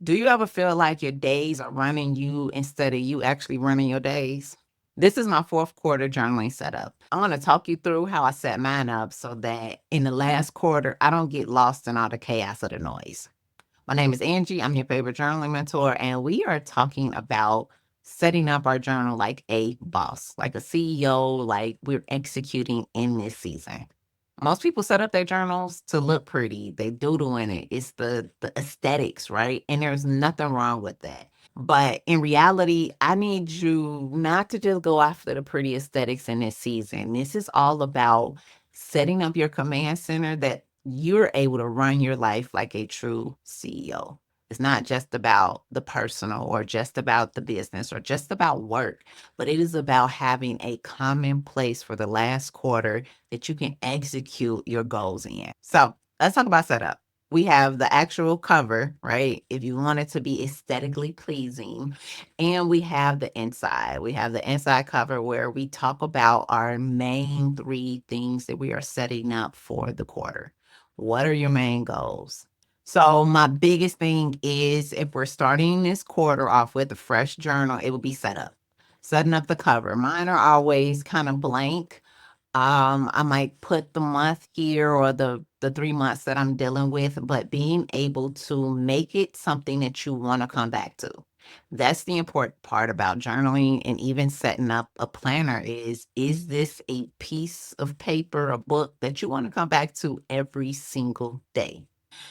Do you ever feel like your days are running you instead of you actually running your days? This is my fourth quarter journaling setup. I want to talk you through how I set mine up so that in the last quarter, I don't get lost in all the chaos of the noise. My name is Angie. I'm your favorite journaling mentor, and we are talking about setting up our journal like a boss, like a CEO, like we're executing in this season. Most people set up their journals to look pretty. They doodle in it. It's the aesthetics, right? And there's nothing wrong with that. But in reality, I need you not to just go after the pretty aesthetics in this season. This is all about setting up your command center that you're able to run your life like a true CEO. It's not just about the personal or just about the business or just about work, but it is about having a common place for the last quarter that you can execute your goals in. So let's talk about setup. We have the actual cover, right? If you want it to be aesthetically pleasing. And we have the inside. We have the inside cover where we talk about our main three things that we are setting up for the quarter. What are your main goals? So, my biggest thing is if we're starting this quarter off with a fresh journal, it will be setup. Setting up the cover. Mine are always kind of blank. I might put the month here or the 3 months that I'm dealing with, but being able to make it something that you want to come back to. That's the important part about journaling and even setting up a planner is this a piece of paper, a book that you want to come back to every single day?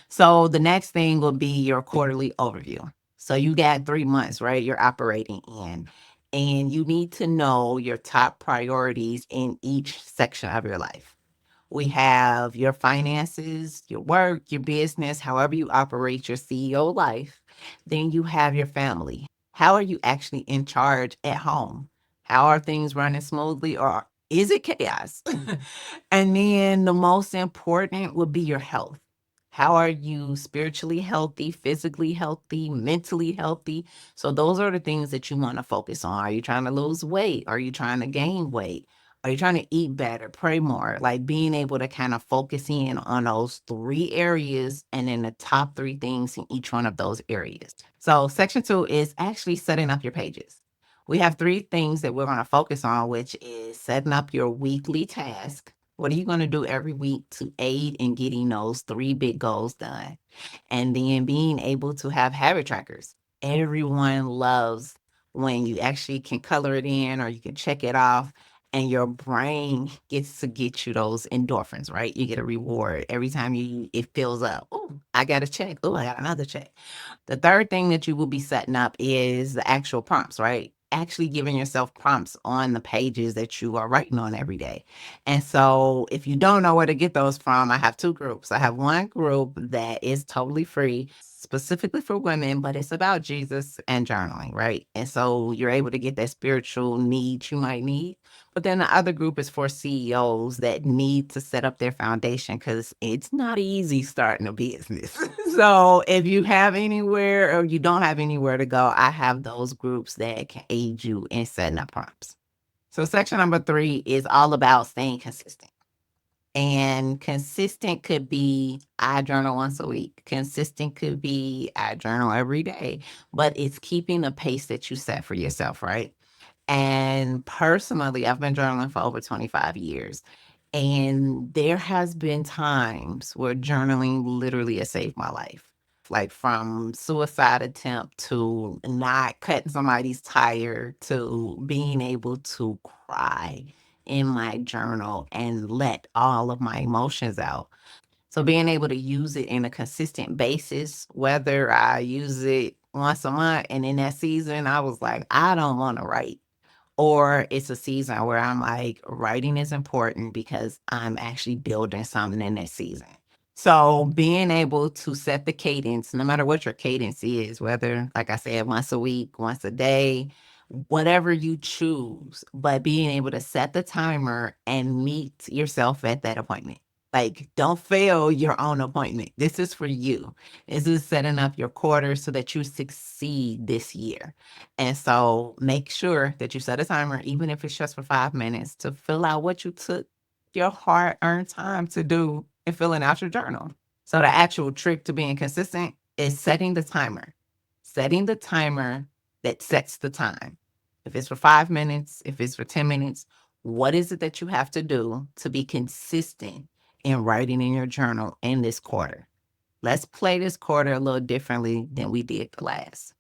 So the next thing will be your quarterly overview. So you got 3 months, right? You're operating in, and you need to know your top priorities in each section of your life. We have your finances, your work, your business, however you operate your CEO life. Then you have your family. How are you actually in charge at home? How are things running smoothly or is it chaos? And then the most important would be your health. How are you spiritually healthy, physically healthy, mentally healthy? So, those are the things that you want to focus on. Are you trying to lose weight? Are you trying to gain weight? Are you trying to eat better, pray more? Like being able to kind of focus in on those three areas and then the top three things in each one of those areas. So, section two is actually setting up your pages. We have three things that we're going to focus on, which is setting up your weekly task. What are you going to do every week to aid in getting those three big goals done? And then being able to have habit trackers. Everyone loves when you actually can color it in or you can check it off and your brain gets to get you those endorphins, right? You get a reward every time it fills up. Oh, I got a check. Oh, I got another check. The third thing that you will be setting up is the actual prompts, right? Actually giving yourself prompts on the pages that you are writing on every day. And so if you don't know where to get those from, I have two groups. I have one group that is totally free, specifically for women, but it's about Jesus and journaling, right? And so you're able to get that spiritual need you might need. But then the other group is for CEOs that need to set up their foundation because it's not easy starting a business. So if you have anywhere or you don't have anywhere to go, I have those groups that can aid you in setting up prompts. So section number three is all about staying consistent. And consistent could be I journal once a week. Consistent could be I journal every day. But it's keeping the pace that you set for yourself, right? And personally, I've been journaling for over 25 years. And there has been times where journaling literally has saved my life. Like from suicide attempt to not cutting somebody's tire to being able to cry in my journal and let all of my emotions out. So being able to use it in a consistent basis, whether I use it once a month and in that season, I was like, I don't want to write. Or it's a season where I'm like, writing is important because I'm actually building something in that season. So being able to set the cadence, no matter what your cadence is, whether, like I said, once a week, once a day, whatever you choose, but being able to set the timer and meet yourself at that appointment. Like, don't fail your own appointment. This is for you. This is setting up your quarter so that you succeed this year. And so make sure that you set a timer, even if it's just for 5 minutes, to fill out what you took your hard earned time to do and filling out your journal. So the actual trick to being consistent is setting the timer. setting the timer that sets the time. If it's for 5 minutes, if it's for 10 minutes, what is it that you have to do to be consistent in writing in your journal in this quarter? Let's play this quarter a little differently than we did the last.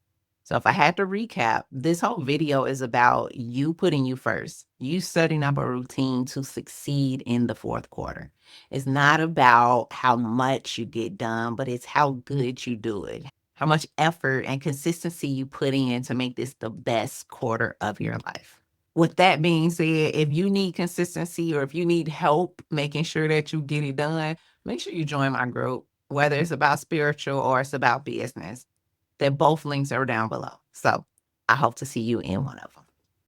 So if I had to recap, this whole video is about you putting you first, you setting up a routine to succeed in the fourth quarter. It's not about how much you get done, but it's how good you do it, how much effort and consistency you put in to make this the best quarter of your life. With that being said, if you need consistency or if you need help making sure that you get it done, make sure you join my group, whether it's about spiritual or it's about business. That both links are down below. So I hope to see you in one of them.